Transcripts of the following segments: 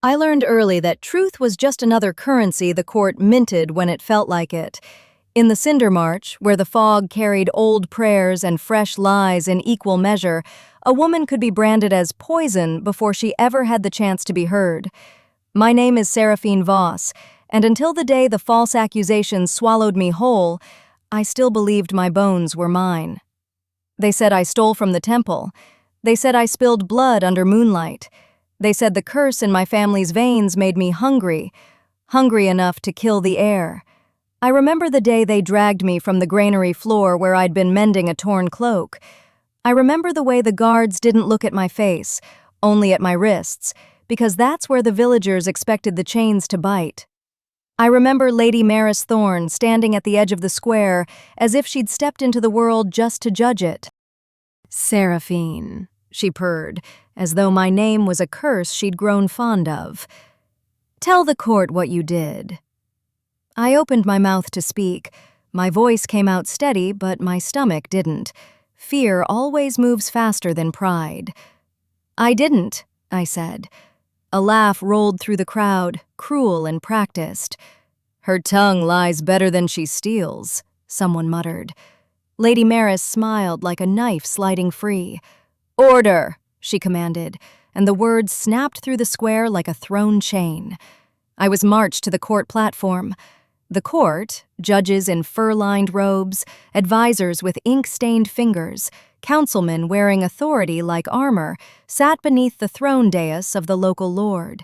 I learned early that truth was just another currency the court minted when it felt like it. In the Cinder March, where the fog carried old prayers and fresh lies in equal measure, a woman could be branded as poison before she ever had the chance to be heard. My name is Seraphine Voss, and until the day the false accusations swallowed me whole, I still believed my bones were mine. They said I stole from the temple. They said I spilled blood under moonlight. They said the curse in my family's veins made me hungry enough to kill the air. I remember the day they dragged me from the granary floor where I'd been mending a torn cloak. I remember the way the guards didn't look at my face, only at my wrists, because that's where the villagers expected the chains to bite. I remember Lady Maris Thorne standing at the edge of the square as if she'd stepped into the world just to judge it. "Seraphine," she purred, as though my name was a curse she'd grown fond of. "Tell the court what you did." I opened my mouth to speak. My voice came out steady, but my stomach didn't. Fear always moves faster than pride. "I didn't," I said. A laugh rolled through the crowd, cruel and practiced. "Her tongue lies better than she steals," someone muttered. Lady Maris smiled like a knife sliding free. "Order," she commanded, and the words snapped through the square like a thrown chain. I was marched to the court platform. The court, judges in fur-lined robes, advisors with ink-stained fingers, councilmen wearing authority like armor, sat beneath the throne dais of the local lord.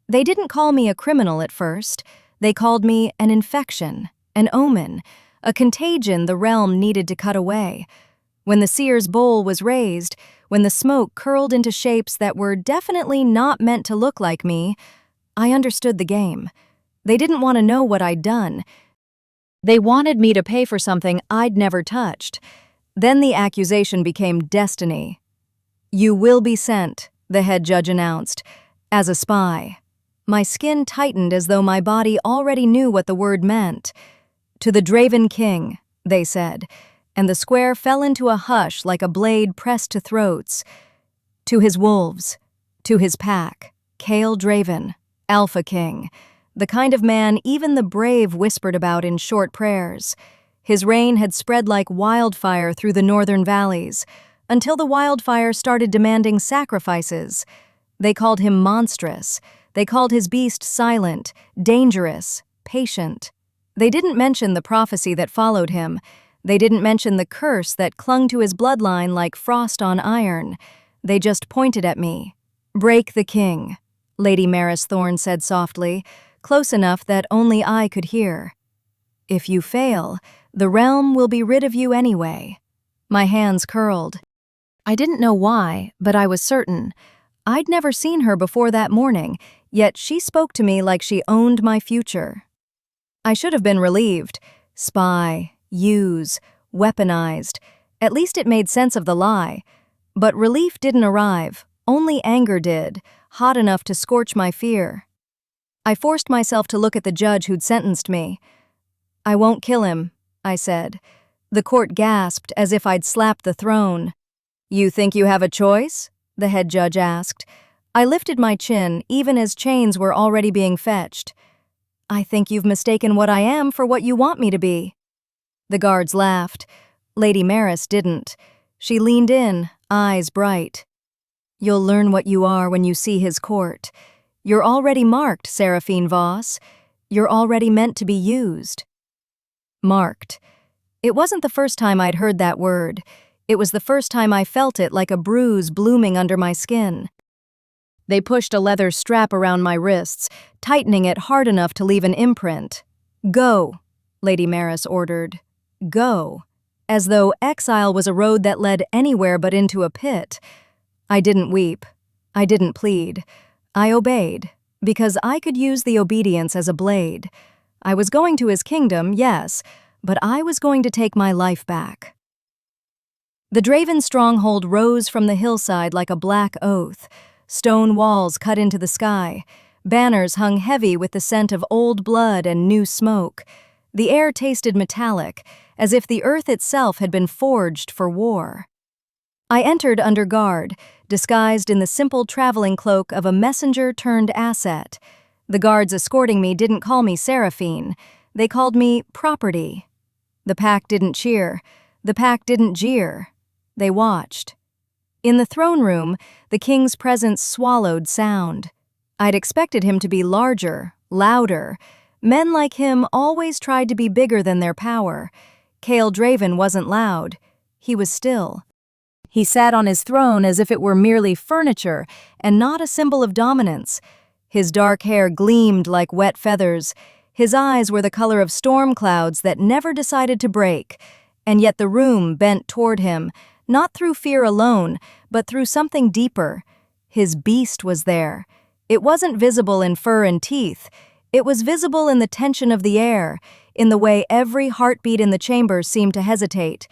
They didn't call me a criminal at first. They called me an infection, an omen, a contagion the realm needed to cut away. When the seer's bowl was raised, when the smoke curled into shapes that were definitely not meant to look like me, I understood the game. They didn't want to know what I'd done. They wanted me to pay for something I'd never touched. Then the accusation became destiny. "You will be sent," the head judge announced, "as a spy." My skin tightened as though my body already knew what the word meant. "To the Draven King," they said, and the square fell into a hush like a blade pressed to throats. "To his wolves, to his pack, Kael Draven, Alpha King, the kind of man even the brave whispered about in short prayers. His reign had spread like wildfire through the northern valleys, until the wildfire started demanding sacrifices. They called him monstrous. They called his beast silent, dangerous, patient. They didn't mention the prophecy that followed him. They didn't mention the curse that clung to his bloodline like frost on iron. They just pointed at me. "Break the king," Lady Maris Thorne said softly, close enough that only I could hear. "If you fail, the realm will be rid of you anyway." My hands curled. I didn't know why, but I was certain. I'd never seen her before that morning, yet she spoke to me like she owned my future. I should have been relieved. Spy, use, weaponized. At least it made sense of the lie. But relief didn't arrive. Only anger did, hot enough to scorch my fear. I forced myself to look at the judge who'd sentenced me. "I won't kill him," I said. The court gasped as if I'd slapped the throne. "You think you have a choice?" the head judge asked. I lifted my chin, even as chains were already being fetched. "I think you've mistaken what I am for what you want me to be." The guards laughed. Lady Maris didn't. She leaned in, eyes bright. "You'll learn what you are when you see his court. You're already marked, Seraphine Voss. You're already meant to be used." Marked. It wasn't the first time I'd heard that word. It was the first time I felt it like a bruise blooming under my skin. They pushed a leather strap around my wrists, tightening it hard enough to leave an imprint. "Go," Lady Maris ordered. "Go." As though exile was a road that led anywhere but into a pit. I didn't weep. I didn't plead. I obeyed, because I could use the obedience as a blade. I was going to his kingdom, yes, but I was going to take my life back. The Draven stronghold rose from the hillside like a black oath. Stone walls cut into the sky. Banners hung heavy with the scent of old blood and new smoke. The air tasted metallic, as if the earth itself had been forged for war. I entered under guard, disguised in the simple traveling cloak of a messenger-turned-asset. The guards escorting me didn't call me Seraphine. They called me property. The pack didn't cheer. The pack didn't jeer. They watched. In the throne room, the king's presence swallowed sound. I'd expected him to be larger, louder. Men like him always tried to be bigger than their power. Kael Draven wasn't loud. He was still. He sat on his throne as if it were merely furniture and not a symbol of dominance. His dark hair gleamed like wet feathers. His eyes were the color of storm clouds that never decided to break. And yet the room bent toward him, not through fear alone, but through something deeper. His beast was there. It wasn't visible in fur and teeth. It was visible in the tension of the air, in the way every heartbeat in the chamber seemed to hesitate.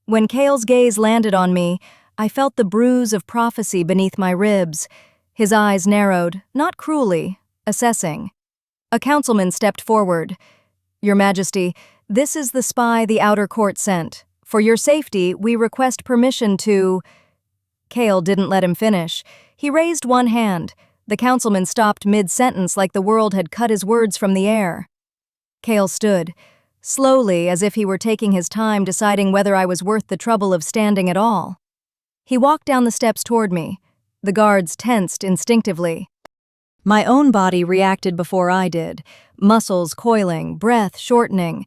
When Kael's gaze landed on me, I felt the bruise of prophecy beneath my ribs. His eyes narrowed, not cruelly, assessing. A councilman stepped forward. "Your Majesty, this is the spy the outer court sent. For your safety, we request permission to—" Kael didn't let him finish. He raised one hand. The councilman stopped mid-sentence like the world had cut his words from the air. Kael stood, slowly as if he were taking his time deciding whether I was worth the trouble of standing at all. He walked down the steps toward me. The guards tensed instinctively. My own body reacted before I did, muscles coiling, breath shortening.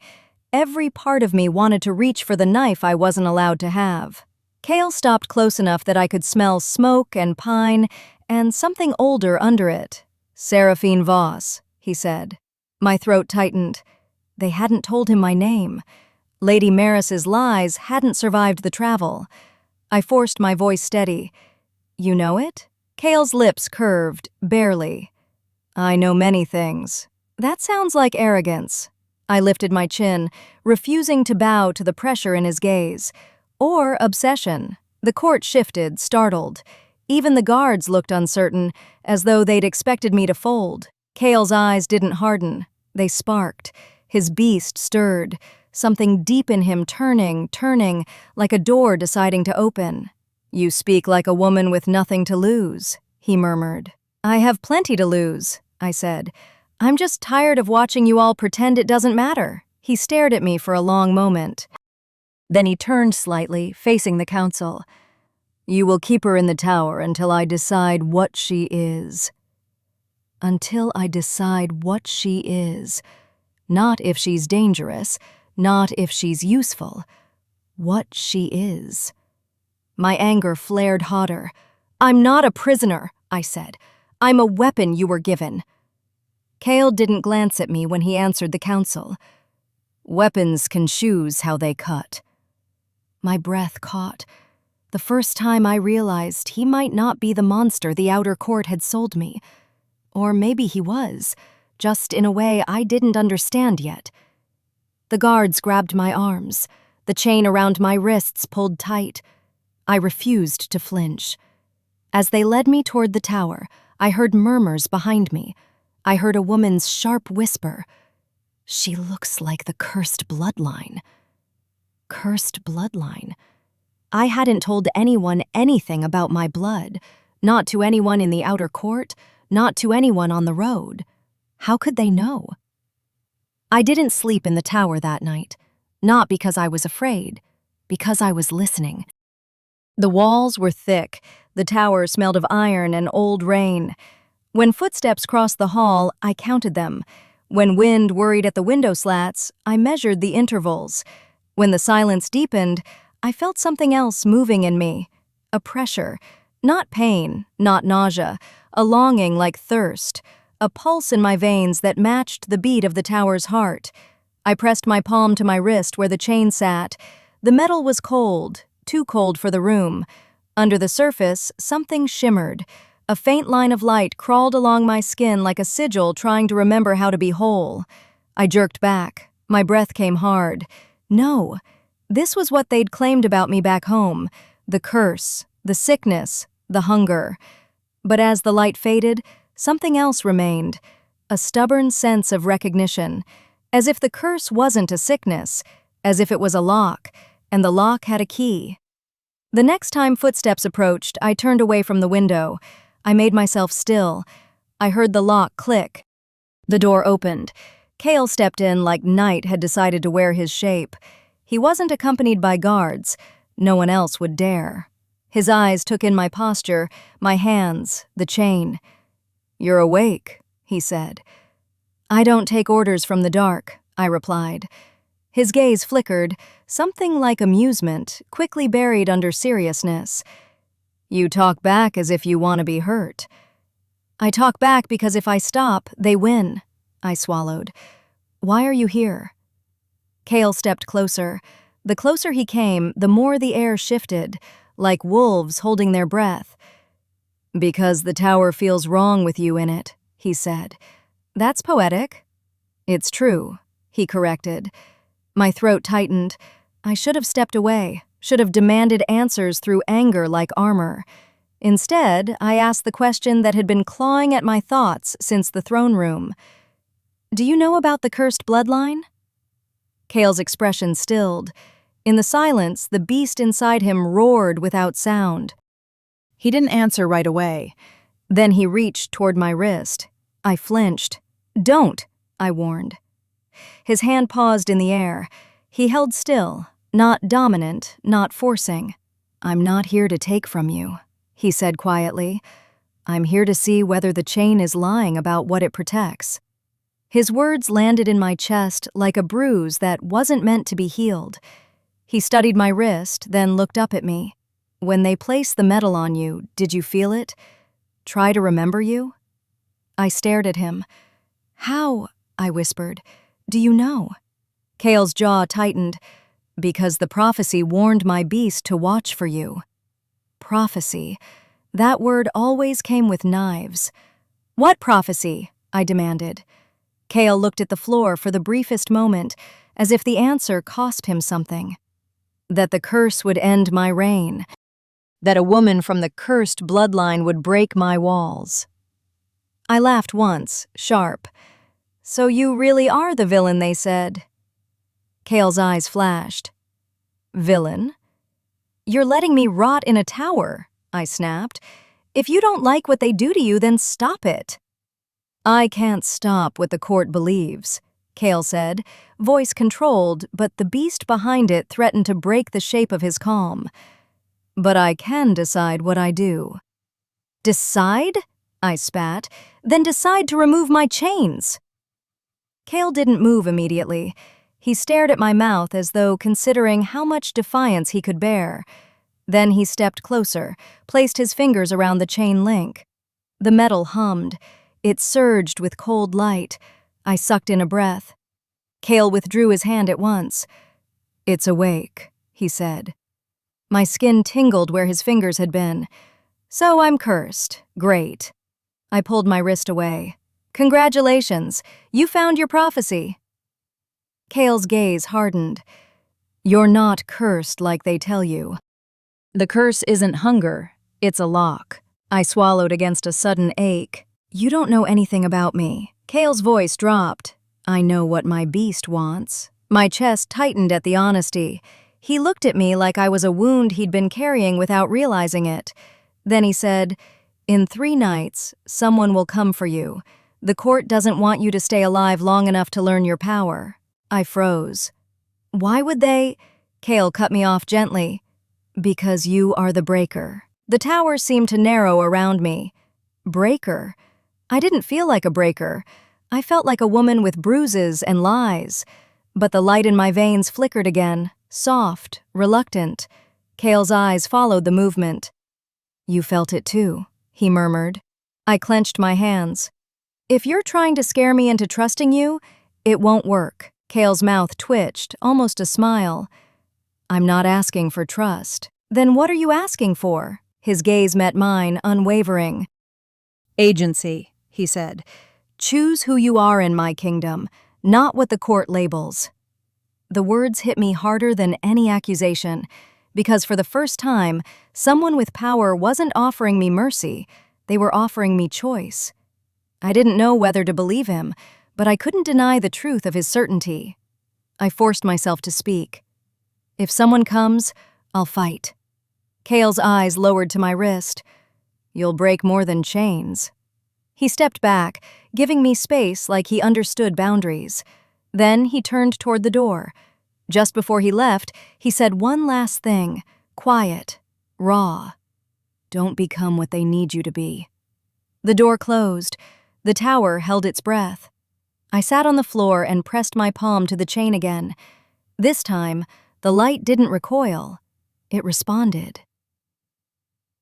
Every part of me wanted to reach for the knife I wasn't allowed to have. Kael stopped close enough that I could smell smoke and pine and something older under it. "Seraphine Voss," he said. My throat tightened. They hadn't told him my name. Lady Maris's lies hadn't survived the travel. I forced my voice steady. "You know it?" Kael's lips curved, barely. "I know many things." "That sounds like arrogance." I lifted my chin, refusing to bow to the pressure in his gaze. Or obsession. The court shifted, startled. Even the guards looked uncertain, as though they'd expected me to fold. Kael's eyes didn't harden. They sparked. His beast stirred. Something deep in him turning, like a door deciding to open. "You speak like a woman with nothing to lose," he murmured. "I have plenty to lose," I said. "I'm just tired of watching you all pretend it doesn't matter." He stared at me for a long moment. Then he turned slightly, facing the council. "You will keep her in the tower until I decide what she is." Until I decide what she is. Not if she's dangerous, not if she's useful. What she is. My anger flared hotter. "I'm not a prisoner," I said. "I'm a weapon you were given." Kael didn't glance at me when he answered the council. "Weapons can choose how they cut." My breath caught. The first time I realized he might not be the monster the outer court had sold me. Or maybe he was, just in a way I didn't understand yet. The guards grabbed my arms. The chain around my wrists pulled tight. I refused to flinch. As they led me toward the tower, I heard murmurs behind me. I heard a woman's sharp whisper. "She looks like the cursed bloodline." Cursed bloodline. I hadn't told anyone anything about my blood. Not to anyone in the outer court, not to anyone on the road. How could they know? I didn't sleep in the tower that night. Not because I was afraid, because I was listening. The walls were thick. The tower smelled of iron and old rain. When footsteps crossed the hall, I counted them. When wind worried at the window slats, I measured the intervals. When the silence deepened, I felt something else moving in me. A pressure. Not pain, not nausea. A longing like thirst. A pulse in my veins that matched the beat of the tower's heart. I pressed my palm to my wrist where the chain sat. The metal was cold, too cold for the room. Under the surface, something shimmered. A faint line of light crawled along my skin like a sigil trying to remember how to be whole. I jerked back. My breath came hard. No, this was what they'd claimed about me back home. The curse, the sickness, the hunger. But as the light faded, something else remained. A stubborn sense of recognition. As if the curse wasn't a sickness. As if it was a lock, and the lock had a key. The next time footsteps approached, I turned away from the window. I made myself still. I heard the lock click. The door opened. Kael stepped in like night had decided to wear his shape. He wasn't accompanied by guards. No one else would dare. His eyes took in my posture, my hands, the chain. "You're awake," he said. "I don't take orders from the dark," I replied. His gaze flickered, something like amusement, quickly buried under seriousness. "You talk back as if you want to be hurt." "I talk back because if I stop, they win," I swallowed. "Why are you here?" Kael stepped closer. The closer he came, the more the air shifted, like wolves holding their breath. "Because the tower feels wrong with you in it," he said. "That's poetic." "It's true," he corrected. My throat tightened. I should have stepped away, should have demanded answers through anger like armor. Instead, I asked the question that had been clawing at my thoughts since the throne room. "Do you know about the cursed bloodline?" Kael's expression stilled. In the silence, the beast inside him roared without sound. He didn't answer right away. Then he reached toward my wrist. I flinched. "Don't," I warned. His hand paused in the air. He held still, not dominant, not forcing. "I'm not here to take from you," he said quietly. "I'm here to see whether the chain is lying about what it protects." His words landed in my chest like a bruise that wasn't meant to be healed. He studied my wrist, then looked up at me. "When they placed the metal on you, did you feel it? Try to remember you?" I stared at him. "How?" I whispered. "Do you know?" Kael's jaw tightened. "Because the prophecy warned my beast to watch for you." Prophecy. That word always came with knives. "What prophecy?" I demanded. Kael looked at the floor for the briefest moment, as if the answer cost him something. "That the curse would end my reign. That a woman from the cursed bloodline would break my walls." I laughed once, sharp. "So you really are the villain they said?" Kael's eyes flashed. "Villain? You're letting me rot in a tower," I snapped. "If you don't like what they do to you, then stop it." "I can't stop what the court believes," Kael said, voice controlled, but the beast behind it threatened to break the shape of his calm. "But I can decide what I do." "Decide?" I spat. "Then decide to remove my chains." Kael didn't move immediately. He stared at my mouth as though considering how much defiance he could bear. Then he stepped closer, placed his fingers around the chain link. The metal hummed. It surged with cold light. I sucked in a breath. Kael withdrew his hand at once. "It's awake," he said. My skin tingled where his fingers had been. "So I'm cursed. Great." I pulled my wrist away. "Congratulations, you found your prophecy." Kael's gaze hardened. "You're not cursed like they tell you. The curse isn't hunger, it's a lock." I swallowed against a sudden ache. "You don't know anything about me." Kael's voice dropped. "I know what my beast wants." My chest tightened at the honesty. He looked at me like I was a wound he'd been carrying without realizing it. Then he said, "In 3 nights, someone will come for you. The court doesn't want you to stay alive long enough to learn your power." I froze. "Why would they?" Kael cut me off gently. "Because you are the breaker." The tower seemed to narrow around me. Breaker? I didn't feel like a breaker. I felt like a woman with bruises and lies. But the light in my veins flickered again, soft, reluctant. Kael's eyes followed the movement. "You felt it too," he murmured. I clenched my hands. "If you're trying to scare me into trusting you, it won't work." Kael's mouth twitched, almost a smile. "I'm not asking for trust." "Then what are you asking for?" His gaze met mine, unwavering. "Agency," he said. "Choose who you are in my kingdom, not what the court labels." The words hit me harder than any accusation, because for the first time, someone with power wasn't offering me mercy, they were offering me choice. I didn't know whether to believe him, but I couldn't deny the truth of his certainty. I forced myself to speak. "If someone comes, I'll fight." Kael's eyes lowered to my wrist. "You'll break more than chains." He stepped back, giving me space like he understood boundaries. Then he turned toward the door. Just before he left, he said one last thing, quiet, raw. "Don't become what they need you to be." The door closed. The tower held its breath. I sat on the floor and pressed my palm to the chain again. This time, the light didn't recoil. It responded.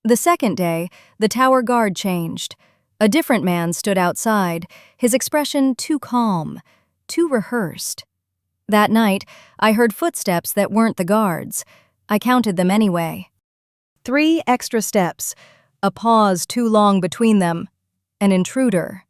The second day, the tower guard changed. A different man stood outside, his expression too calm, too rehearsed. That night, I heard footsteps that weren't the guards. I counted them anyway. 3 extra steps, a pause too long between them, an intruder.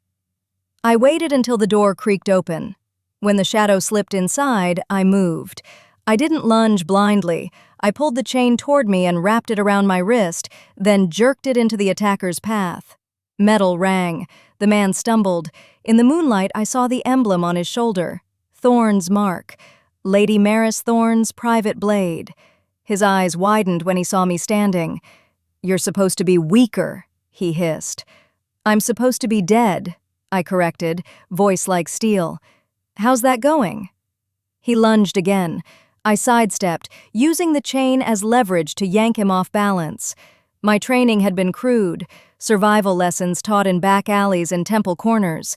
I waited until the door creaked open. When the shadow slipped inside, I moved. I didn't lunge blindly. I pulled the chain toward me and wrapped it around my wrist, then jerked it into the attacker's path. Metal rang. The man stumbled. In the moonlight, I saw the emblem on his shoulder. Thorn's mark. Lady Maris Thorn's private blade. His eyes widened when he saw me standing. "You're supposed to be weaker," he hissed. "I'm supposed to be dead," I corrected, voice like steel. "How's that going?" He lunged again. I sidestepped, using the chain as leverage to yank him off balance. My training had been crude, survival lessons taught in back alleys and temple corners.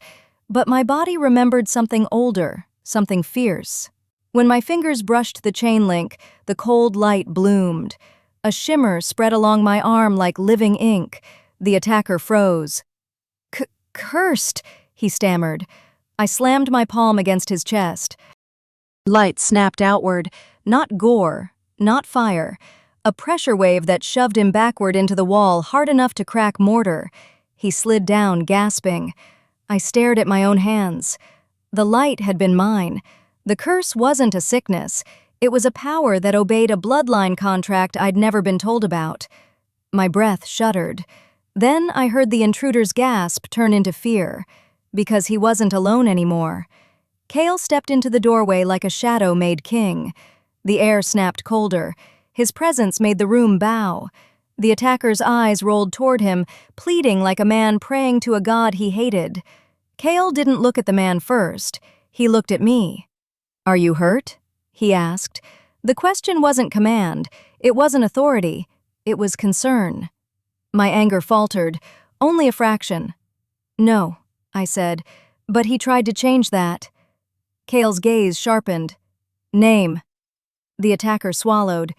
But my body remembered something older, something fierce. When my fingers brushed the chain link, the cold light bloomed. A shimmer spread along my arm like living ink. The attacker froze. "Cursed," he stammered. I slammed my palm against his chest. Light snapped outward, not gore, not fire. A pressure wave that shoved him backward into the wall hard enough to crack mortar. He slid down, gasping. I stared at my own hands. The light had been mine. The curse wasn't a sickness. It was a power that obeyed a bloodline contract I'd never been told about. My breath shuddered. Then I heard the intruder's gasp turn into fear, because he wasn't alone anymore. Kael stepped into the doorway like a shadow made king. The air snapped colder. His presence made the room bow. The attacker's eyes rolled toward him, pleading like a man praying to a god he hated. Kael didn't look at the man first. He looked at me. "Are you hurt?" he asked. The question wasn't command. It wasn't authority. It was concern. My anger faltered, only a fraction. "No," I said, but he tried to change that. Kael's gaze sharpened. "Name." The attacker swallowed.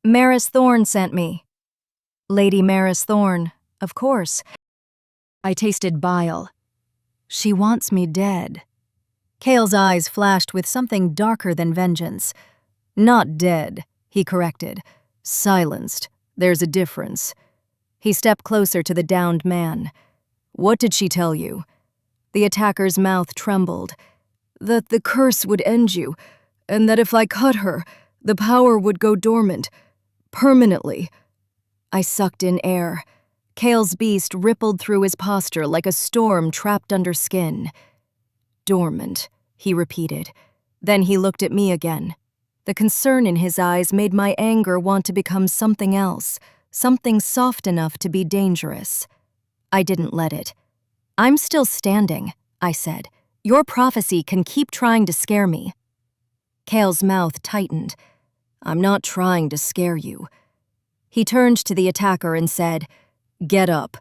"Maris Thorn sent me." "Lady Maris Thorn, of course." I tasted bile. "She wants me dead." Kael's eyes flashed with something darker than vengeance. "Not dead," he corrected. "Silenced. There's a difference." He stepped closer to the downed man. "What did she tell you?" The attacker's mouth trembled. "That the curse would end you, and that if I cut her, the power would go dormant. Permanently." I sucked in air. Kael's beast rippled through his posture like a storm trapped under skin. "Dormant," he repeated. Then he looked at me again. The concern in his eyes made my anger want to become something else, something soft enough to be dangerous. I didn't let it. "I'm still standing," I said. "Your prophecy can keep trying to scare me." Kael's mouth tightened. "I'm not trying to scare you." He turned to the attacker and said, "Get up."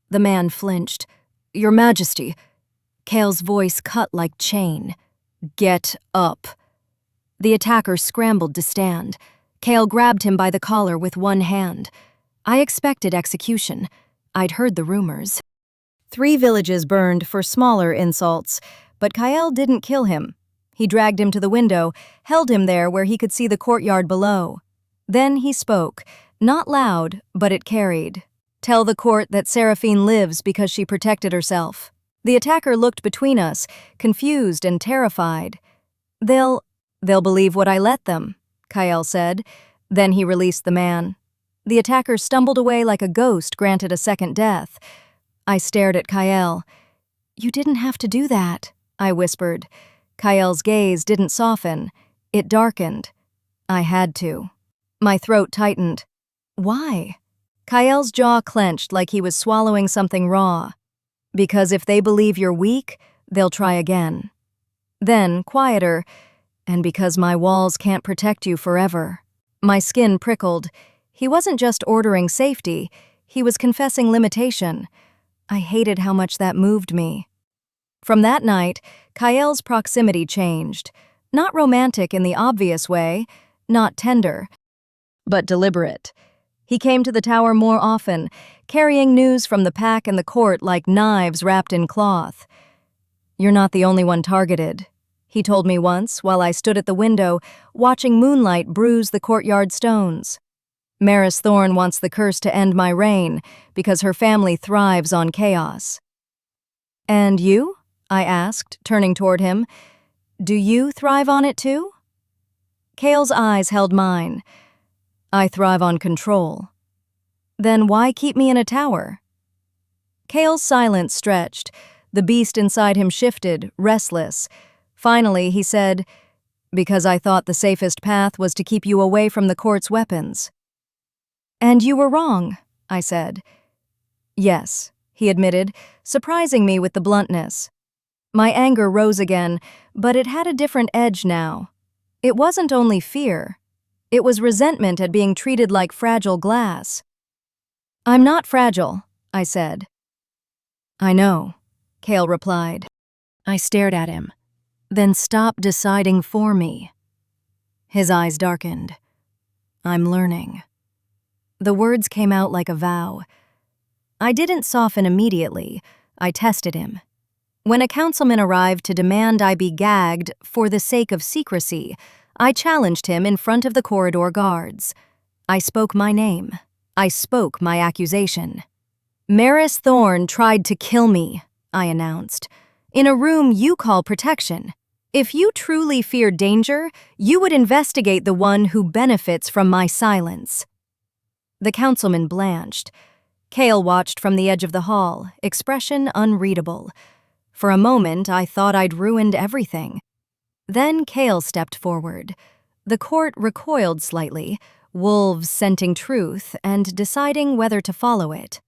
The man flinched. "Your Majesty." Kael's voice cut like chain. "Get up." The attacker scrambled to stand. Kael grabbed him by the collar with one hand. I expected execution. I'd heard the rumors. 3 villages burned for smaller insults, but Kael didn't kill him. He dragged him to the window, held him there where he could see the courtyard below. Then he spoke, not loud, but it carried. "Tell the court that Seraphine lives because she protected herself." The attacker looked between us, confused and terrified. They'll believe what I let them," Kael said. Then he released the man. The attacker stumbled away like a ghost granted a second death. I stared at Kael. "You didn't have to do that," I whispered. Kael's gaze didn't soften. It darkened. "I had to." My throat tightened. Why? Kael's jaw clenched like he was swallowing something raw. Because if they believe you're weak, they'll try again. Then, quieter, and because my walls can't protect you forever. My skin prickled. He wasn't just ordering safety, he was confessing limitation. I hated how much that moved me. From that night, Kael's proximity changed. Not romantic in the obvious way, not tender, but deliberate. He came to the tower more often, carrying news from the pack and the court like knives wrapped in cloth. "You're not the only one targeted," he told me once while I stood at the window, watching moonlight bruise the courtyard stones. "Maris Thorne wants the curse to end my reign because her family thrives on chaos." "And you?" I asked, turning toward him. "Do you thrive on it too?" Kael's eyes held mine. "I thrive on control." "Then why keep me in a tower?" Kael's silence stretched. The beast inside him shifted, restless. Finally, he said, "Because I thought the safest path was to keep you away from the court's weapons." "And you were wrong," I said. "Yes," he admitted, surprising me with the bluntness. My anger rose again, but it had a different edge now. It wasn't only fear. It was resentment at being treated like fragile glass. "I'm not fragile," I said. "I know," Kael replied. I stared at him. "Then stop deciding for me." His eyes darkened. "I'm learning." The words came out like a vow. I didn't soften immediately. I tested him. When a councilman arrived to demand I be gagged for the sake of secrecy, I challenged him in front of the corridor guards. I spoke my name. I spoke my accusation. "Maris Thorne tried to kill me," I announced, "in a room you call protection. If you truly fear danger, you would investigate the one who benefits from my silence." The councilman blanched. Kael watched from the edge of the hall, expression unreadable. For a moment, I thought I'd ruined everything. Then Kael stepped forward. The court recoiled slightly, wolves scenting truth and deciding whether to follow it.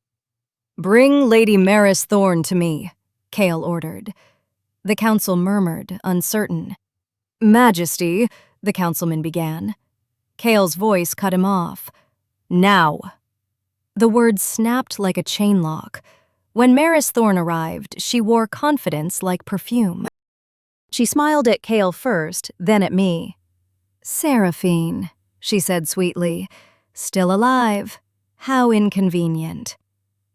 "Bring Lady Maris Thorne to me," Kael ordered. The council murmured, uncertain. "Majesty," the councilman began. Kael's voice cut him off. "Now." The words snapped like a chain lock. When Maris Thorne arrived, she wore confidence like perfume. She smiled at Kael first, then at me. "Seraphine," she said sweetly. "Still alive. How inconvenient."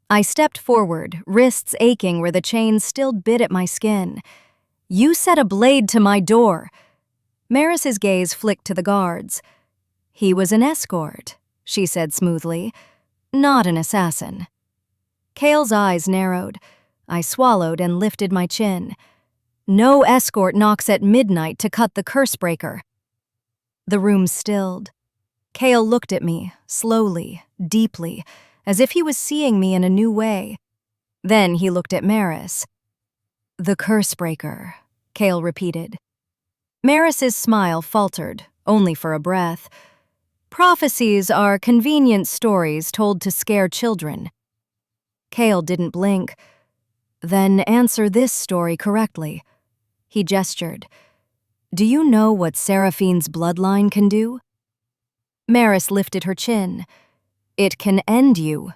I stepped forward, wrists aching where the chains still bit at my skin. "You set a blade to my door." Maris's gaze flicked to the guards. "He was an escort," she said smoothly. "Not an assassin." Kael's eyes narrowed. I swallowed and lifted my chin. "No escort knocks at midnight to cut the cursebreaker." The room stilled. Kael looked at me, slowly, deeply, as if he was seeing me in a new way. Then he looked at Maris. "The cursebreaker," Kael repeated. Maris's smile faltered, only for a breath. "Prophecies are convenient stories told to scare children." Kael didn't blink. "Then answer this story correctly." He gestured. "Do you know what Seraphine's bloodline can do?" Maris lifted her chin. "It can end you."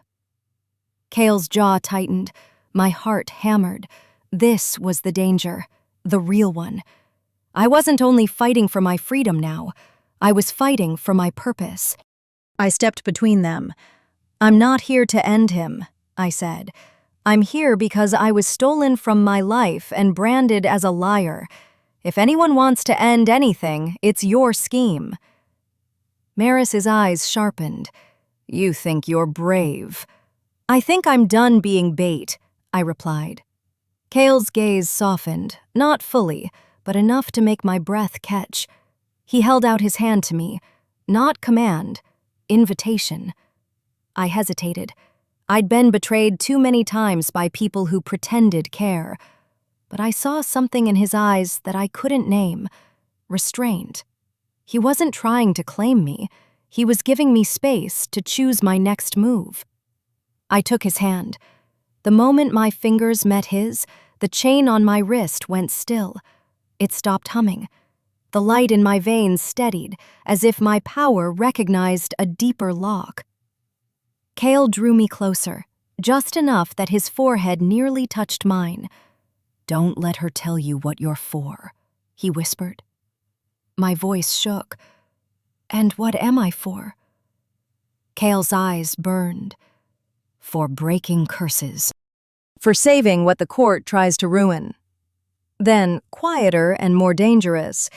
Kael's jaw tightened. My heart hammered. This was the danger, the real one. I wasn't only fighting for my freedom now. I was fighting for my purpose. I stepped between them. "I'm not here to end him," I said. "I'm here because I was stolen from my life and branded as a liar. If anyone wants to end anything, it's your scheme." Maris's eyes sharpened. "You think you're brave." "I think I'm done being bait," I replied. Kael's gaze softened, not fully, but enough to make my breath catch. He held out his hand to me. Not command, invitation. I hesitated. I'd been betrayed too many times by people who pretended care. But I saw something in his eyes that I couldn't name. Restraint. He wasn't trying to claim me. He was giving me space to choose my next move. I took his hand. The moment my fingers met his, the chain on my wrist went still. It stopped humming. The light in my veins steadied, as if my power recognized a deeper lock. Kael drew me closer, just enough that his forehead nearly touched mine. "Don't let her tell you what you're for," he whispered. My voice shook. "And what am I for?" Kael's eyes burned. "For breaking curses. For saving what the court tries to ruin. Then, quieter and more dangerous,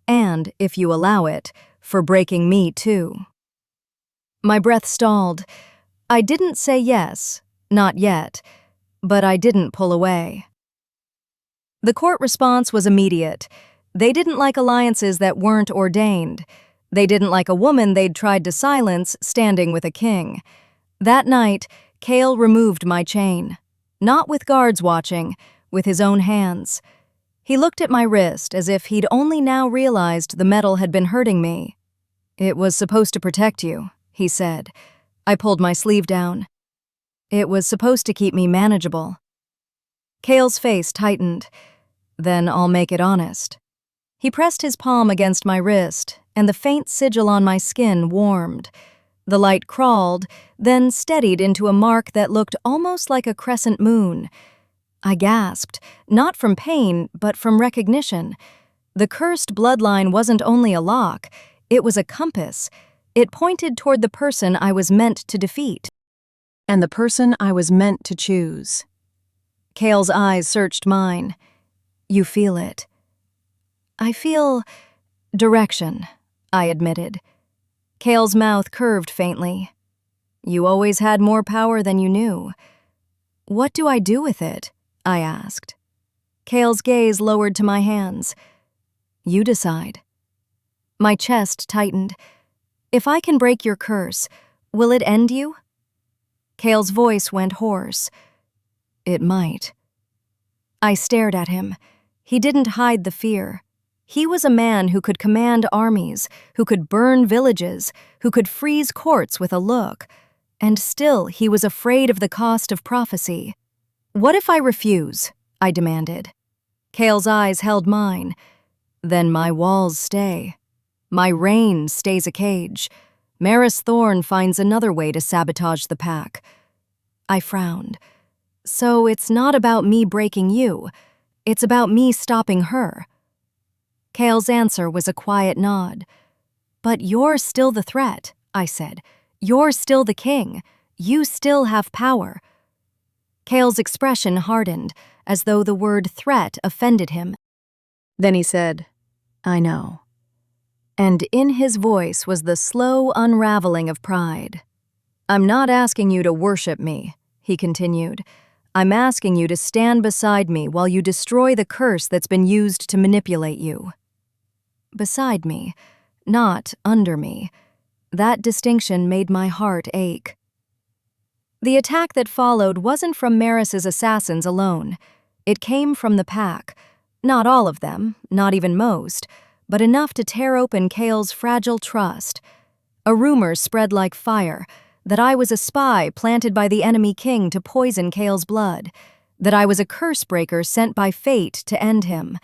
and, if you allow it, for breaking me too." My breath stalled. I didn't say yes, not yet, but I didn't pull away. The court response was immediate. They didn't like alliances that weren't ordained. They didn't like a woman they'd tried to silence standing with a king. That night, Kael removed my chain. Not with guards watching, with his own hands. He looked at my wrist as if he'd only now realized the metal had been hurting me. "It was supposed to protect you," he said. I pulled my sleeve down. "It was supposed to keep me manageable." Kael's face tightened. "Then I'll make it honest." He pressed his palm against my wrist, and the faint sigil on my skin warmed. The light crawled, then steadied into a mark that looked almost like a crescent moon. I gasped, not from pain, but from recognition. The cursed bloodline wasn't only a lock, it was a compass. It pointed toward the person I was meant to defeat. And the person I was meant to choose. Kael's eyes searched mine. "You feel it." "I feel direction," I admitted. Kael's mouth curved faintly. "You always had more power than you knew." "What do I do with it?" I asked. Kael's gaze lowered to my hands. "You decide." My chest tightened. "If I can break your curse, will it end you?" Kael's voice went hoarse. "It might." I stared at him. He didn't hide the fear. He was a man who could command armies, who could burn villages, who could freeze courts with a look. And still he was afraid of the cost of prophecy. "What if I refuse?" I demanded. Kael's eyes held mine. "Then my walls stay. My reign stays a cage. Maris Thorn finds another way to sabotage the pack." I frowned. "So it's not about me breaking you. It's about me stopping her." Kael's answer was a quiet nod. "But you're still the threat," I said. "You're still the king. You still have power." Kael's expression hardened, as though the word threat offended him. Then he said, "I know." And in his voice was the slow unraveling of pride. "I'm not asking you to worship me," he continued. "I'm asking you to stand beside me while you destroy the curse that's been used to manipulate you." Beside me, not under me. That distinction made my heart ache. The attack that followed wasn't from Maris's assassins alone. It came from the pack. Not all of them, not even most, but enough to tear open Kael's fragile trust. A rumor spread like fire, that I was a spy planted by the enemy king to poison Kael's blood, that I was a curse breaker sent by fate to end him,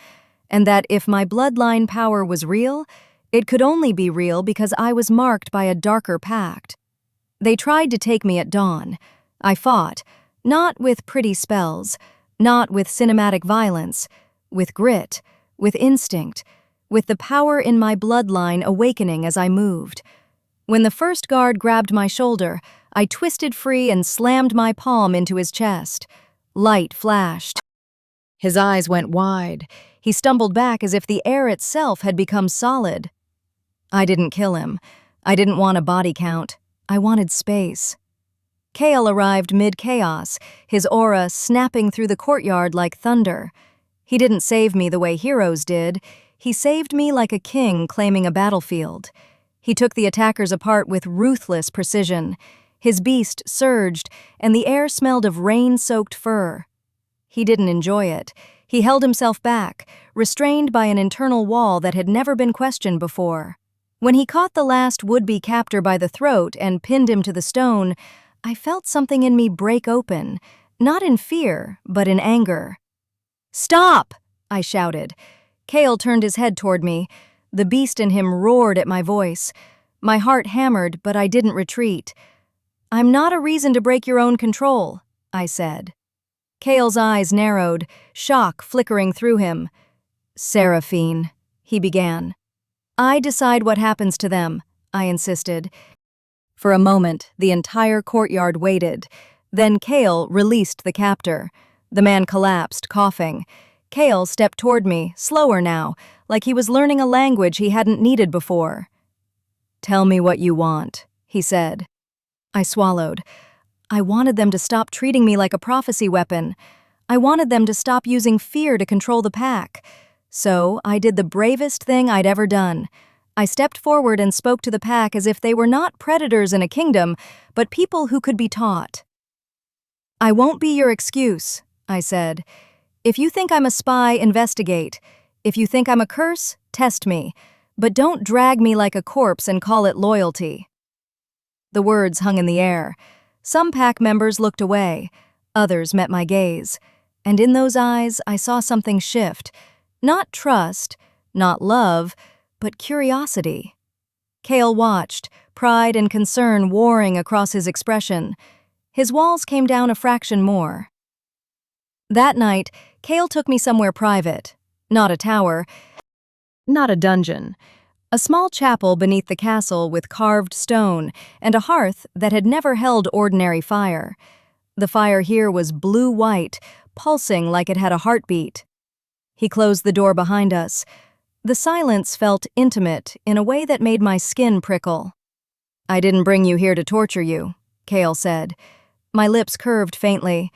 and that if my bloodline power was real, it could only be real because I was marked by a darker pact. They tried to take me at dawn. I fought, not with pretty spells, not with cinematic violence, with grit, with instinct, with the power in my bloodline awakening as I moved. When the first guard grabbed my shoulder, I twisted free and slammed my palm into his chest. Light flashed. His eyes went wide. He stumbled back as if the air itself had become solid. I didn't kill him. I didn't want a body count. I wanted space. Kael arrived mid-chaos, his aura snapping through the courtyard like thunder. He didn't save me the way heroes did. He saved me like a king claiming a battlefield. He took the attackers apart with ruthless precision. His beast surged, and the air smelled of rain-soaked fur. He didn't enjoy it. He held himself back, restrained by an internal wall that had never been questioned before. When he caught the last would-be captor by the throat and pinned him to the stone, I felt something in me break open, not in fear, but in anger. "Stop!" I shouted. Kael turned his head toward me. The beast in him roared at my voice. My heart hammered, but I didn't retreat. "I'm not a reason to break your own control," I said. Kael's eyes narrowed, shock flickering through him. "Seraphine," he began. "I decide what happens to them," I insisted. For a moment, the entire courtyard waited. Then Kael released the captor. The man collapsed, coughing. Kael stepped toward me, slower now, like he was learning a language he hadn't needed before. "Tell me what you want," he said. I swallowed. I wanted them to stop treating me like a prophecy weapon. I wanted them to stop using fear to control the pack. So I did the bravest thing I'd ever done. I stepped forward and spoke to the pack as if they were not predators in a kingdom, but people who could be taught. "I won't be your excuse," I said. "If you think I'm a spy, investigate. If you think I'm a curse, test me. But don't drag me like a corpse and call it loyalty." The words hung in the air. Some pack members looked away. Others met my gaze. And in those eyes, I saw something shift. Not trust, not love, but curiosity. Kael watched, pride and concern warring across his expression. His walls came down a fraction more. That night, Kael took me somewhere private. Not a tower, not a dungeon. A small chapel beneath the castle with carved stone and a hearth that had never held ordinary fire. The fire here was blue-white, pulsing like it had a heartbeat. He closed the door behind us. The silence felt intimate in a way that made my skin prickle. "I didn't bring you here to torture you," Kael said. My lips curved faintly.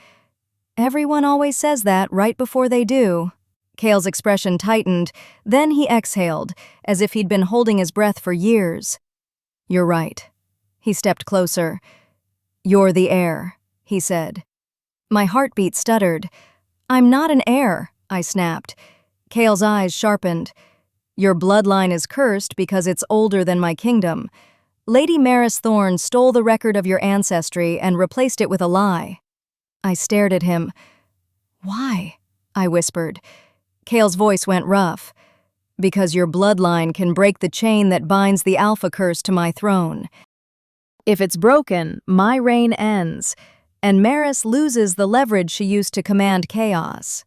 "Everyone always says that right before they do." Kael's expression tightened, then he exhaled, as if he'd been holding his breath for years. "You're right." He stepped closer. "You're the heir," he said. My heartbeat stuttered. "I'm not an heir," I snapped. Kael's eyes sharpened. "Your bloodline is cursed because it's older than my kingdom. Lady Maris Thorne stole the record of your ancestry and replaced it with a lie." I stared at him. "Why?" I whispered. Kael's voice went rough. "Because your bloodline can break the chain that binds the Alpha curse to my throne. If it's broken, my reign ends, and Maris loses the leverage she used to command chaos."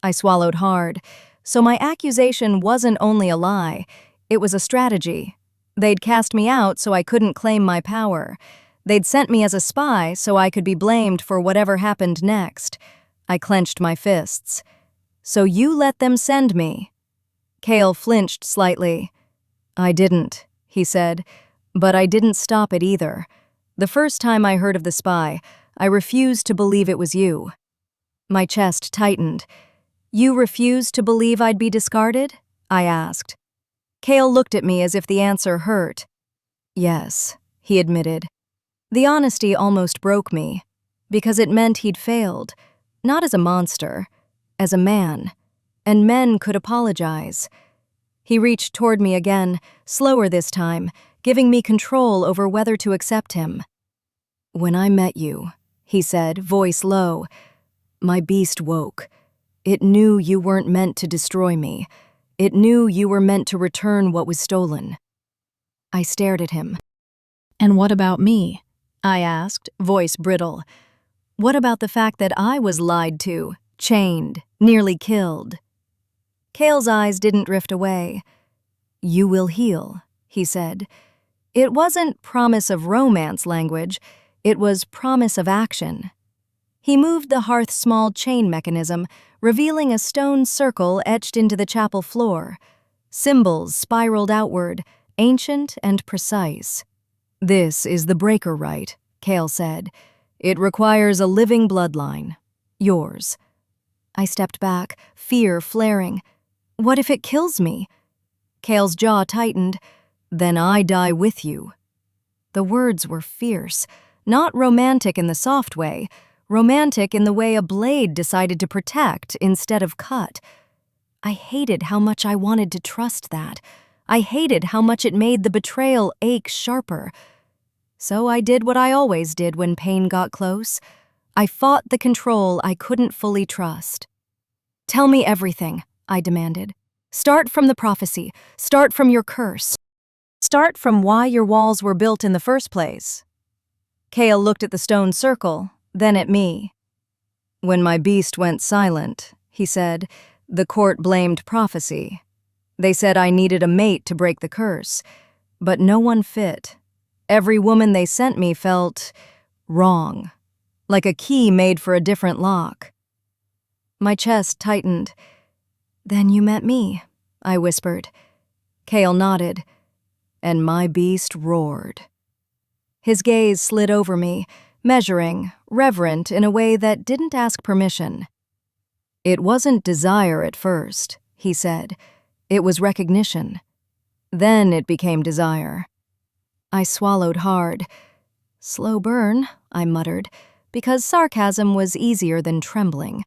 I swallowed hard. So my accusation wasn't only a lie, it was a strategy. They'd cast me out so I couldn't claim my power. They'd sent me as a spy so I could be blamed for whatever happened next. I clenched my fists. "So you let them send me?" Kael flinched slightly. "I didn't," he said, "but I didn't stop it either. The first time I heard of the spy, I refused to believe it was you." My chest tightened. "You refused to believe I'd be discarded?" I asked. Kael looked at me as if the answer hurt. "Yes," he admitted. The honesty almost broke me, because it meant he'd failed, not as a monster, as a man, and men could apologize. He reached toward me again, slower this time, giving me control over whether to accept him. "When I met you," he said, voice low, "my beast woke. It knew you weren't meant to destroy me. It knew you were meant to return what was stolen." I stared at him. "And what about me?" I asked, voice brittle. "What about the fact that I was lied to, chained, nearly killed?" Kael's eyes didn't drift away. "You will heal," he said. It wasn't promise of romance language, it was promise of action. He moved the hearth's small chain mechanism, revealing a stone circle etched into the chapel floor. Symbols spiraled outward, ancient and precise. "This is the breaker rite," Kael said. "It requires a living bloodline. Yours." I stepped back, fear flaring. "What if it kills me?" Kael's jaw tightened. "Then I die with you." The words were fierce, not romantic in the soft way, romantic in the way a blade decided to protect instead of cut. I hated how much I wanted to trust that. I hated how much it made the betrayal ache sharper. So I did what I always did when pain got close. I fought the control I couldn't fully trust. "Tell me everything," I demanded. "Start from the prophecy. Start from your curse. Start from why your walls were built in the first place." Kael looked at the stone circle, then at me. "When my beast went silent," he said, "the court blamed prophecy. They said I needed a mate to break the curse, but no one fit. Every woman they sent me felt wrong, like a key made for a different lock." My chest tightened. "Then you met me," I whispered. Kael nodded, and my beast roared. His gaze slid over me, measuring, reverent in a way that didn't ask permission. "It wasn't desire at first," he said. "It was recognition. Then it became desire." I swallowed hard. "Slow burn," I muttered, because sarcasm was easier than trembling.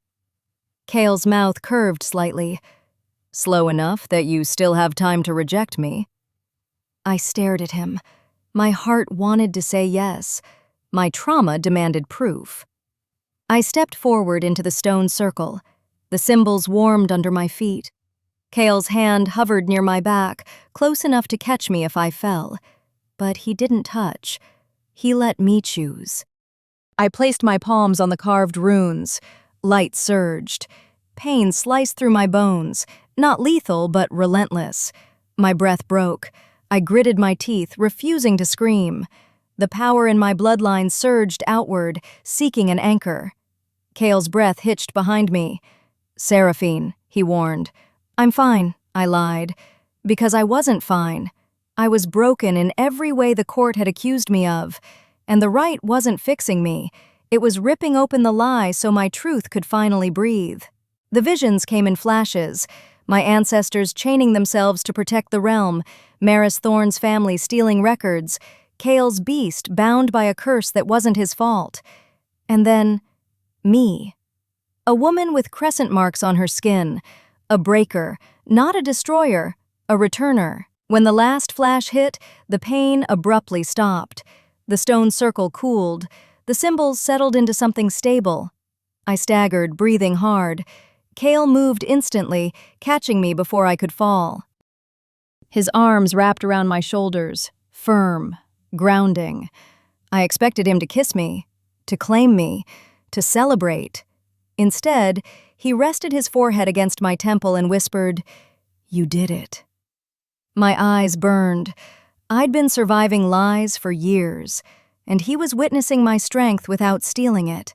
Kael's mouth curved slightly. "Slow enough that you still have time to reject me." I stared at him. My heart wanted to say yes. My trauma demanded proof. I stepped forward into the stone circle. The symbols warmed under my feet. Kael's hand hovered near my back, close enough to catch me if I fell. But he didn't touch. He let me choose. I placed my palms on the carved runes. Light surged. Pain sliced through my bones, not lethal but relentless. My breath broke. I gritted my teeth, refusing to scream. The power in my bloodline surged outward, seeking an anchor. Kael's breath hitched behind me. "Seraphine," he warned. "I'm fine," I lied. Because I wasn't fine. I was broken in every way the court had accused me of. And the right wasn't fixing me. It was ripping open the lie so my truth could finally breathe. The visions came in flashes. My ancestors chaining themselves to protect the realm, Maris Thorne's family stealing records, Kael's beast bound by a curse that wasn't his fault. And then, me. A woman with crescent marks on her skin. A breaker, not a destroyer, a returner. When the last flash hit, the pain abruptly stopped. The stone circle cooled. The symbols settled into something stable. I staggered, breathing hard. Kael moved instantly, catching me before I could fall. His arms wrapped around my shoulders, firm, grounding. I expected him to kiss me, to claim me, to celebrate. Instead, he rested his forehead against my temple and whispered, "You did it." My eyes burned. I'd been surviving lies for years, and he was witnessing my strength without stealing it.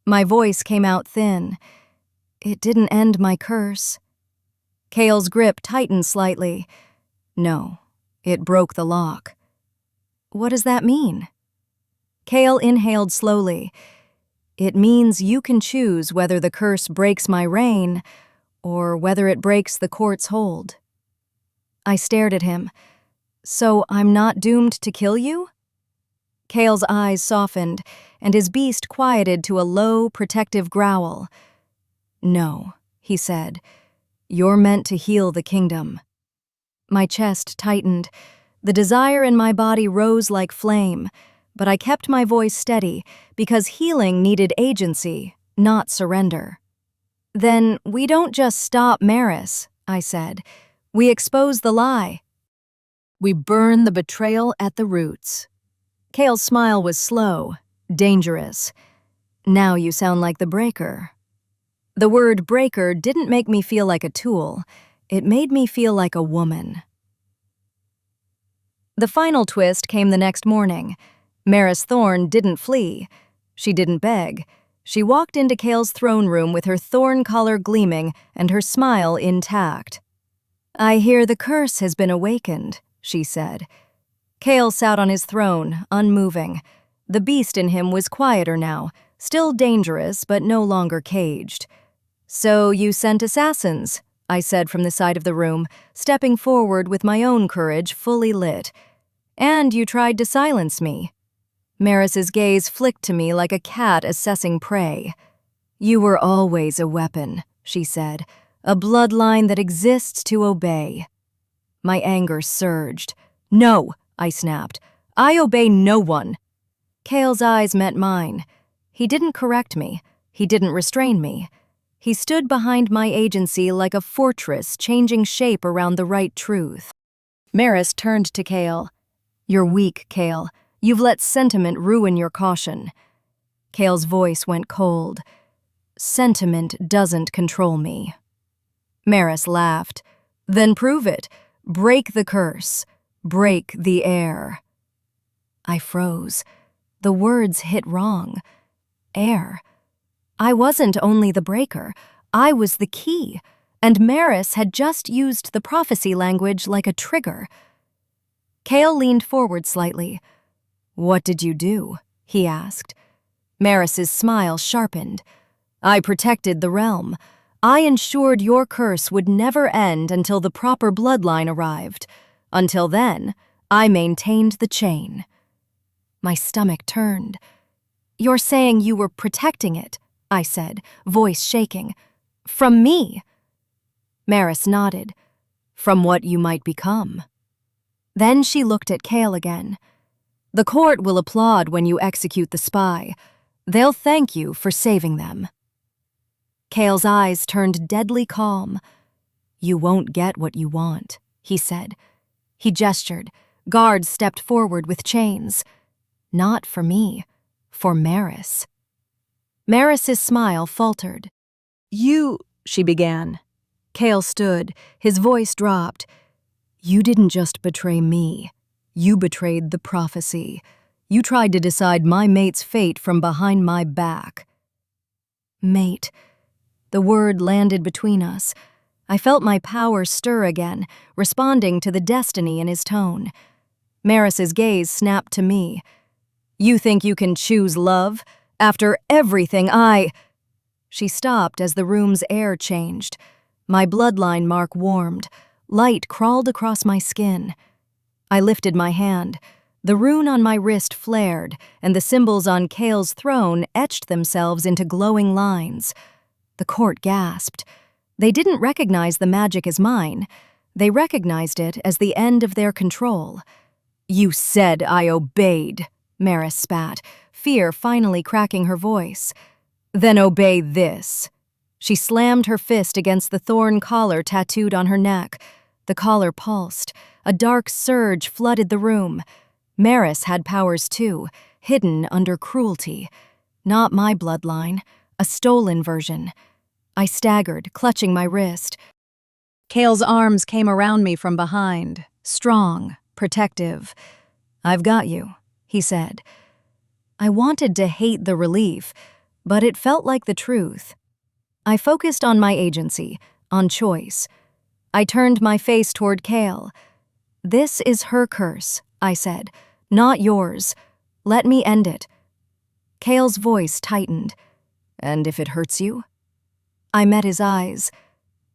My voice came out thin. "It didn't end my curse." Kael's grip tightened slightly. "No, it broke the lock." "What does that mean?" Kael inhaled slowly. "It means you can choose whether the curse breaks my reign or whether it breaks the court's hold." I stared at him. "So I'm not doomed to kill you?" Kael's eyes softened, and his beast quieted to a low, protective growl. "No," he said. "You're meant to heal the kingdom." My chest tightened. The desire in my body rose like flame, but I kept my voice steady because healing needed agency, not surrender. "Then we don't just stop Maris," I said. "We expose the lie. We burn the betrayal at the roots." Kael's smile was slow, dangerous. "Now you sound like the breaker." The word breaker didn't make me feel like a tool. It made me feel like a woman. The final twist came the next morning. Maris Thorne didn't flee. She didn't beg. She walked into Kael's throne room with her thorn collar gleaming and her smile intact. "I hear the curse has been awakened," she said. Kael sat on his throne, unmoving. The beast in him was quieter now, still dangerous but no longer caged. "So you sent assassins," I said from the side of the room, stepping forward with my own courage fully lit. "And you tried to silence me." Maris's gaze flicked to me like a cat assessing prey. "You were always a weapon," she said, "a bloodline that exists to obey." My anger surged. "No," I snapped. "I obey no one." Kael's eyes met mine. He didn't correct me. He didn't restrain me. He stood behind my agency like a fortress changing shape around the right truth. Maris turned to Kael. "You're weak, Kael. You've let sentiment ruin your caution." Kael's voice went cold. "Sentiment doesn't control me." Maris laughed. "Then prove it. Break the curse. Break the air." I froze. The words hit wrong. Air. I wasn't only the breaker. I was the key. And Maris had just used the prophecy language like a trigger. Kael leaned forward slightly. "What did you do?" he asked. Maris's smile sharpened. "I protected the realm. I ensured your curse would never end until the proper bloodline arrived. Until then, I maintained the chain." My stomach turned. "You're saying you were protecting it," I said, voice shaking. "From me?" Maris nodded. "From what you might become." Then she looked at Kael again. "The court will applaud when you execute the spy. They'll thank you for saving them." Kael's eyes turned deadly calm. "You won't get what you want," he said. He gestured. Guards stepped forward with chains. "Not for me, for Maris." Maris's smile faltered. "You," she began. Kael stood. His voice dropped. "You didn't just betray me. You betrayed the prophecy. You tried to decide my mate's fate from behind my back." Mate. The word landed between us. I felt my power stir again, responding to the destiny in his tone. Maris's gaze snapped to me. "You think you can choose love? After everything I—" She stopped as the room's air changed. My bloodline mark warmed. Light crawled across my skin. I lifted my hand. The rune on my wrist flared, and the symbols on Kael's throne etched themselves into glowing lines. The court gasped. They didn't recognize the magic as mine. They recognized it as the end of their control. "You said I obeyed," Maris spat, fear finally cracking her voice. "Then obey this." She slammed her fist against the thorn collar tattooed on her neck. The collar pulsed. A dark surge flooded the room. Maris had powers too, hidden under cruelty. Not my bloodline, a stolen version. I staggered, clutching my wrist. Kael's arms came around me from behind, strong, protective. "I've got you," he said. I wanted to hate the relief, but it felt like the truth. I focused on my agency, on choice. I turned my face toward Kael. "This is her curse," I said, "not yours. Let me end it." Kael's voice tightened. "And if it hurts you?" I met his eyes.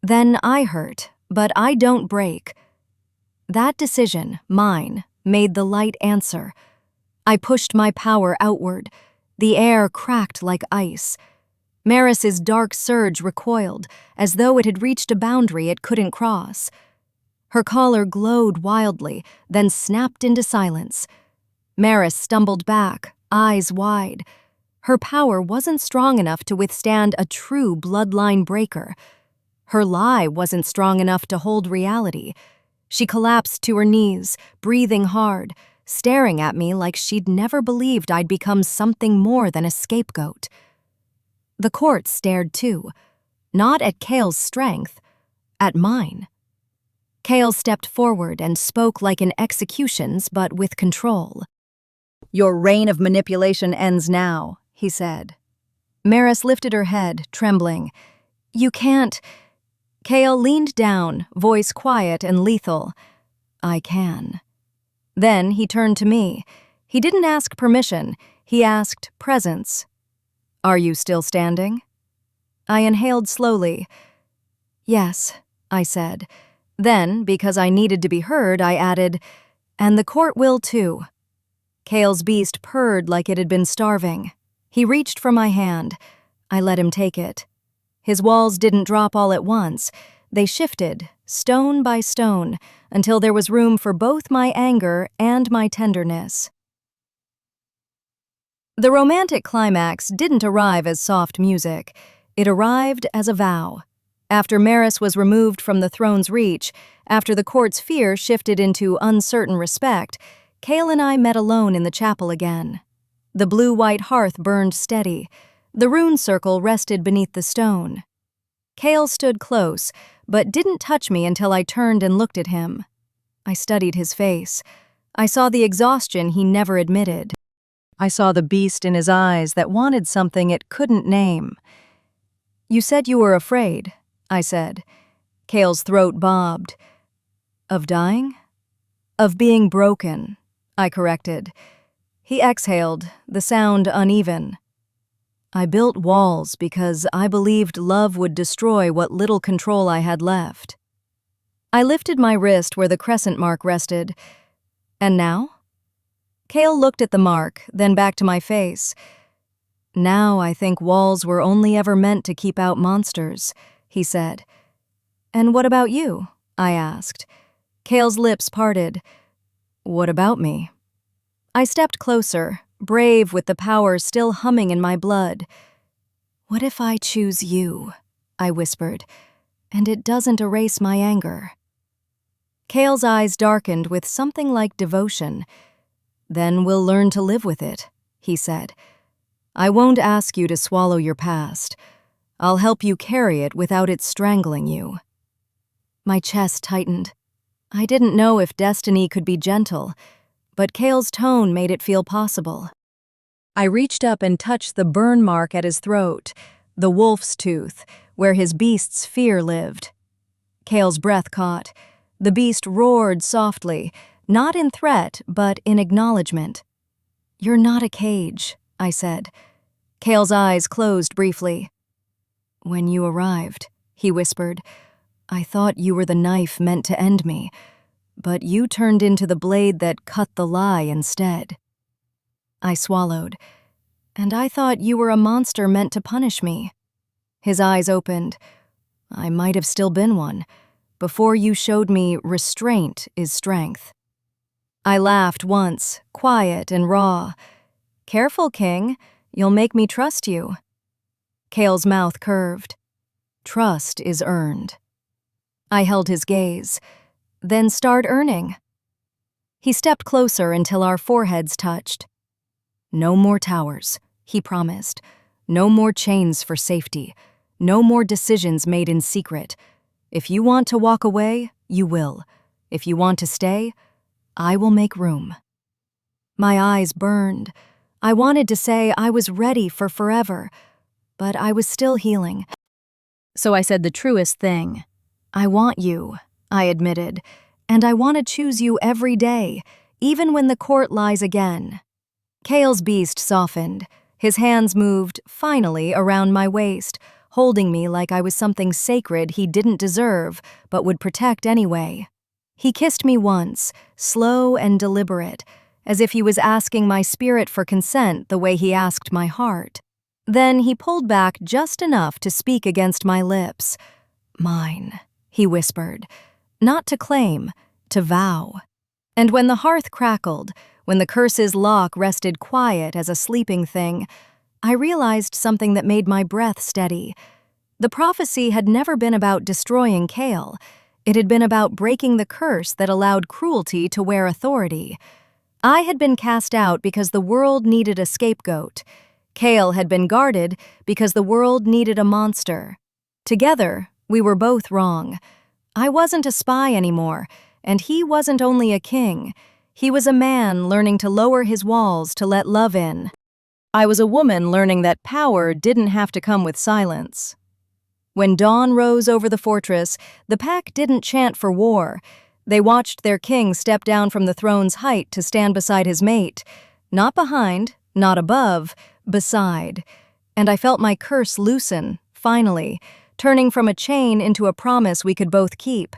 "Then I hurt, but I don't break." That decision, mine, made the light answer. I pushed my power outward. The air cracked like ice. Maris's dark surge recoiled, as though it had reached a boundary it couldn't cross. Her collar glowed wildly, then snapped into silence. Maris stumbled back, eyes wide. Her power wasn't strong enough to withstand a true bloodline breaker. Her lie wasn't strong enough to hold reality. She collapsed to her knees, breathing hard, staring at me like she'd never believed I'd become something more than a scapegoat. The court stared too, not at Kael's strength, at mine. Kael stepped forward and spoke like in executions, but with control. "Your reign of manipulation ends now," he said. Maris lifted her head, trembling. "You can't—" Kael leaned down, voice quiet and lethal. "I can." Then he turned to me. He didn't ask permission. He asked presence. "Are you still standing?" I inhaled slowly. "Yes," I said. Then, because I needed to be heard, I added, "And the court will too." Kael's beast purred like it had been starving. He reached for my hand. I let him take it. His walls didn't drop all at once. They shifted, stone by stone, until there was room for both my anger and my tenderness. The romantic climax didn't arrive as soft music. It arrived as a vow. After Maris was removed from the throne's reach, after the court's fear shifted into uncertain respect, Kael and I met alone in the chapel again. The blue-white hearth burned steady. The rune circle rested beneath the stone. Kael stood close, but didn't touch me until I turned and looked at him. I studied his face. I saw the exhaustion he never admitted. I saw the beast in his eyes that wanted something it couldn't name. "You said you were afraid," I said. Kael's throat bobbed. "Of dying?" "Of being broken," I corrected. He exhaled, the sound uneven. "I built walls because I believed love would destroy what little control I had left." I lifted my wrist where the crescent mark rested. "And now?" Kael looked at the mark, then back to my face. "Now I think walls were only ever meant to keep out monsters," he said. "And what about you?" I asked. Kael's lips parted. "What about me?" I stepped closer, brave with the power still humming in my blood. "What if I choose you?" I whispered, "and it doesn't erase my anger?" Kael's eyes darkened with something like devotion. "Then we'll learn to live with it," he said. "I won't ask you to swallow your past. I'll help you carry it without it strangling you." My chest tightened. I didn't know if destiny could be gentle, but Kael's tone made it feel possible. I reached up and touched the burn mark at his throat, the wolf's tooth, where his beast's fear lived. Kael's breath caught. The beast roared softly, not in threat, but in acknowledgement. "You're not a cage," I said. Kael's eyes closed briefly. "When you arrived," he whispered, "I thought you were the knife meant to end me, but you turned into the blade that cut the lie instead." I swallowed. "And I thought you were a monster meant to punish me." His eyes opened. "I might have still been one, before you showed me restraint is strength." I laughed once, quiet and raw. "Careful, King. You'll make me trust you." Kael's mouth curved. "Trust is earned." I held his gaze. "Then start earning." He stepped closer until our foreheads touched. "No more towers," he promised. "No more chains for safety. No more decisions made in secret. If you want to walk away, you will. If you want to stay, I will make room." My eyes burned. I wanted to say I was ready for forever, but I was still healing. So I said the truest thing. "I want you," I admitted, "and I want to choose you every day, even when the court lies again." Kael's beast softened. His hands moved, finally, around my waist, holding me like I was something sacred he didn't deserve, but would protect anyway. He kissed me once, slow and deliberate, as if he was asking my spirit for consent the way he asked my heart. Then he pulled back just enough to speak against my lips. "Mine," he whispered, "not to claim, to vow." And when the hearth crackled, when the curse's lock rested quiet as a sleeping thing, I realized something that made my breath steady. The prophecy had never been about destroying Kael. It had been about breaking the curse that allowed cruelty to wear authority. I had been cast out because the world needed a scapegoat. Kael had been guarded because the world needed a monster. Together, we were both wrong. I wasn't a spy anymore, and he wasn't only a king. He was a man learning to lower his walls to let love in. I was a woman learning that power didn't have to come with silence. When dawn rose over the fortress, the pack didn't chant for war. They watched their king step down from the throne's height to stand beside his mate. Not behind, not above, beside. And I felt my curse loosen, finally, turning from a chain into a promise we could both keep.